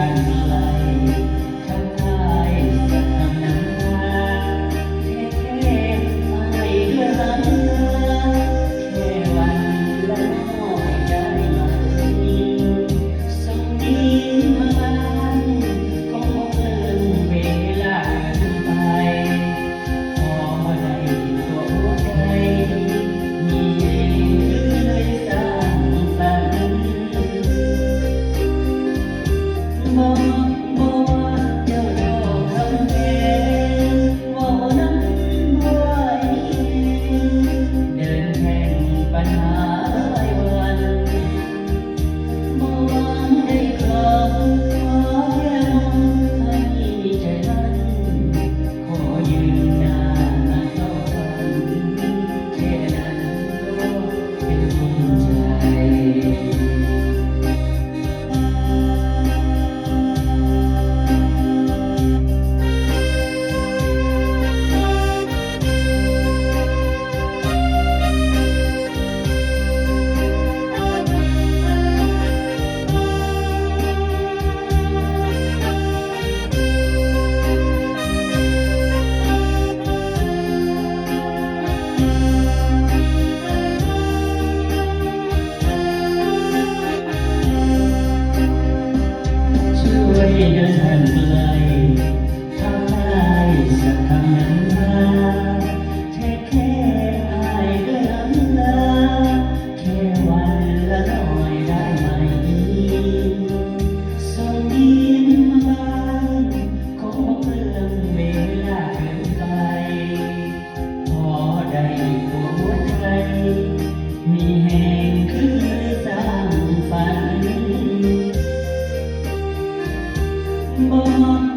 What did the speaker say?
ทันไกลทักทายสักคำน้ำตาแค่ไอ้เรื่องน้ำตาแค่วันละน้อยได้ไหมส่งยิ้มมาบ้างคงเกินเวลาเกินไปพอได้ตัวหัวใจมีเองเลยสร้างฝันบอกว่าเจ้าดอกคำเพลงว่านั้นบ่ไหวเดินแข่งปัญหารายวันบ่หวังได้ของขอแค่มองให้ใจมันขอยืนหน้าเข้าฝันแค่นั้นก็เป็นภูมิใจ ช่วยเดินทางไกลทักทายสักคำน้ำตาแค่อายด้วยน้ำตาแค่วันละน้อยได้ไหมส่งยิ้มมาบ้างคงเปลืองเวลาเกินไปพอได้ตัวหัวใจมีแห่งคือสร้างฝันบอก